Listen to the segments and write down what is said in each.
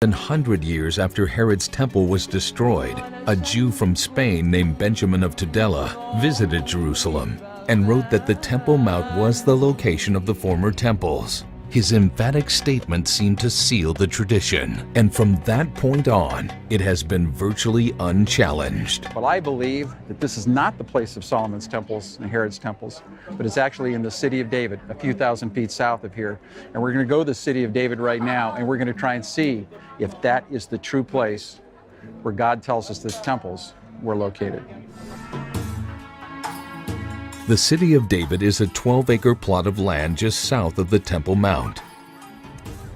100 years after Herod's temple was destroyed, a Jew from Spain named Benjamin of Tudela visited Jerusalem and wrote that the Temple Mount was the location of the former temples. His emphatic statement seemed to seal the tradition, and from that point on, it has been virtually unchallenged. Well, I believe that this is not the place of Solomon's temples and Herod's temples, but it's actually in the city of David, a few thousand feet south of here. And we're going to go to the city of David right now, and we're going to try and see if that is the true place where God tells us the temples were located. The city of David is a 12-acre plot of land just south of the Temple Mount.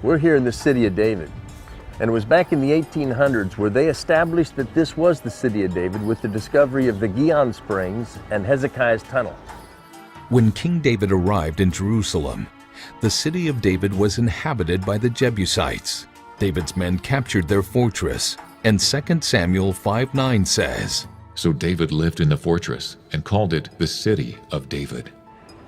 We're here in the city of David, and it was back in the 1800s where they established that this was the city of David with the discovery of the Gihon Springs and Hezekiah's Tunnel. When King David arrived in Jerusalem, the city of David was inhabited by the Jebusites. David's men captured their fortress, and 2 Samuel 5:9 says, "So David lived in the fortress and called it the city of David."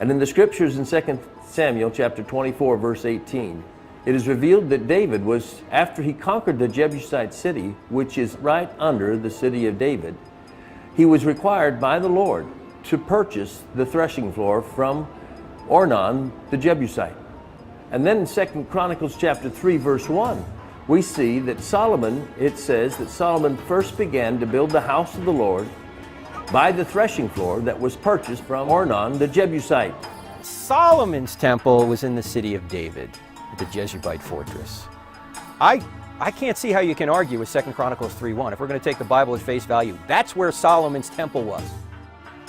And in the scriptures in 2 Samuel chapter 24, verse 18, it is revealed that David was, after he conquered the Jebusite city, which is right under the city of David, he was required by the Lord to purchase the threshing floor from Ornan the Jebusite. And then in 2 Chronicles chapter 3, verse 1, we see that Solomon, it says that Solomon first began to build the house of the Lord by the threshing floor that was purchased from Ornan the Jebusite. Solomon's temple was in the city of David, at the Jebusite fortress. I can't see how you can argue with 2 Chronicles 3:1. If we're going to take the Bible at face value, that's where Solomon's temple was.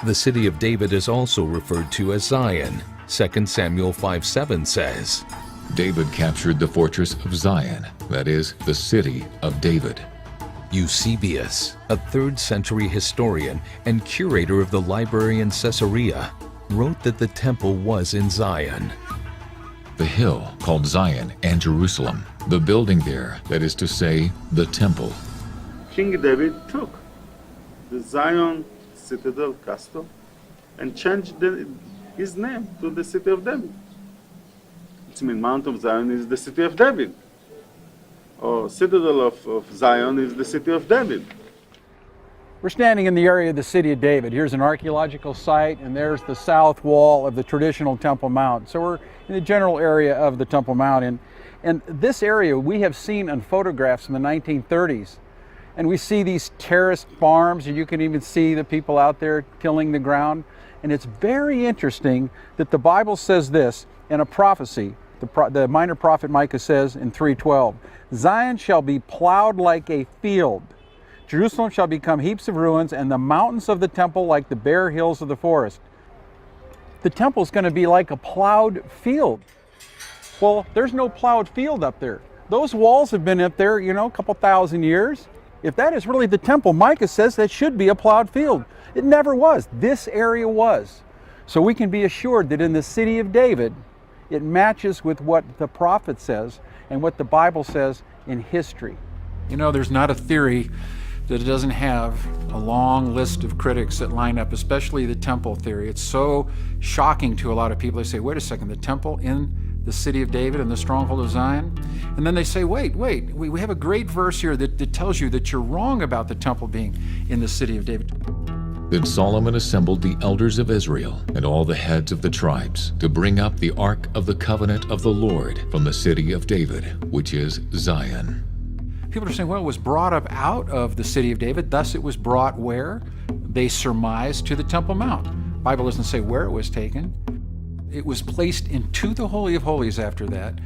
The city of David is also referred to as Zion. 2 Samuel 5:7 says, David captured the fortress of Zion, that is, the city of David. Eusebius, a 3rd century historian and curator of the library in Caesarea, wrote that the temple was in Zion. The hill called Zion and Jerusalem, the building there, that is to say, the temple. King David took the Zion citadel castle and changed his name to the city of David. It means Mount of Zion is the city of David, or citadel of Zion is the city of David. We're standing in the area of the city of David. Here's an archaeological site, and there's the south wall of the traditional Temple Mount. So we're in the general area of the Temple Mount. And this area we have seen on photographs in the 1930s. And we see these terraced farms, and you can even see the people out there tilling the ground. And it's very interesting that the Bible says this in a prophecy. The minor prophet Micah says in 3:12, Zion shall be plowed like a field. Jerusalem shall become heaps of ruins, and the mountains of the temple like the bare hills of the forest. The temple's going to be like a plowed field. Well, there's no plowed field up there. Those walls have been up there, a couple thousand years. If that is really the temple, Micah says that should be a plowed field. It never was. This area was. So we can be assured that in the city of David, it matches with what the prophet says and what the Bible says in history. There's not a theory that it doesn't have a long list of critics that line up, especially the temple theory. It's so shocking to a lot of people. They say, wait a second, the temple in the city of David and the stronghold of Zion? And then they say, wait, we have a great verse here that tells you that you're wrong about the temple being in the city of David. Then Solomon assembled the elders of Israel and all the heads of the tribes to bring up the ark of the covenant of the Lord from the city of David, which is Zion. People are saying, well, it was brought up out of the city of David, thus it was brought where? They surmise to the Temple Mount. The Bible doesn't say where it was taken. It was placed into the Holy of Holies after that,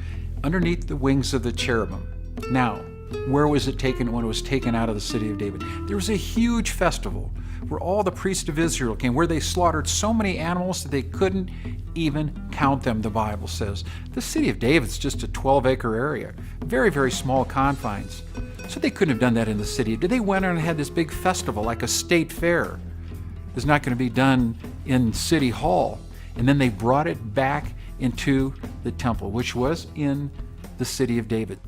underneath the wings of the cherubim. Now, where was it taken when it was taken out of the city of David? There was a huge festival where all the priests of Israel came, where they slaughtered so many animals that they couldn't even count them, the Bible says. The city of David's just a 12-acre area, very, very small confines. So they couldn't have done that in the city. They went on and had this big festival, like a state fair. It's not going to be done in City Hall. And then they brought it back into the temple, which was in the city of David.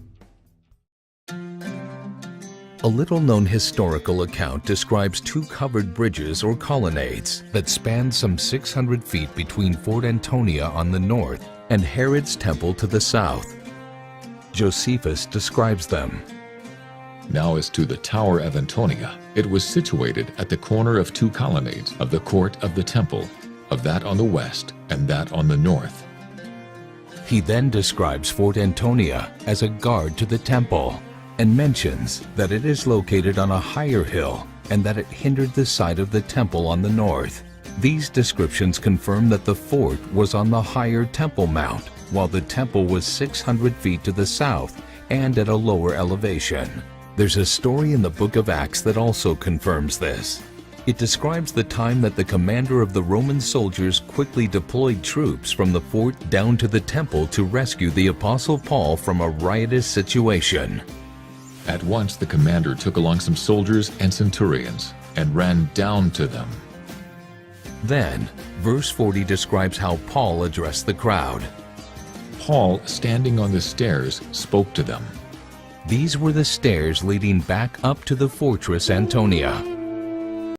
A little-known historical account describes 2 covered bridges or colonnades that span some 600 feet between Fort Antonia on the north and Herod's temple to the south. Josephus describes them. Now as to the Tower of Antonia, it was situated at the corner of two colonnades of the court of the temple, of that on the west and that on the north. He then describes Fort Antonia as a guard to the temple and mentions that it is located on a higher hill and that it hindered the sight of the temple on the north. These descriptions confirm that the fort was on the higher Temple Mount, while the temple was 600 feet to the south and at a lower elevation. There's a story in the book of Acts that also confirms this. It describes the time that the commander of the Roman soldiers quickly deployed troops from the fort down to the temple to rescue the Apostle Paul from a riotous situation. At once the commander took along some soldiers and centurions and ran down to them. Then, verse 40 describes how Paul addressed the crowd. Paul, standing on the stairs, spoke to them. These were the stairs leading back up to the fortress Antonia.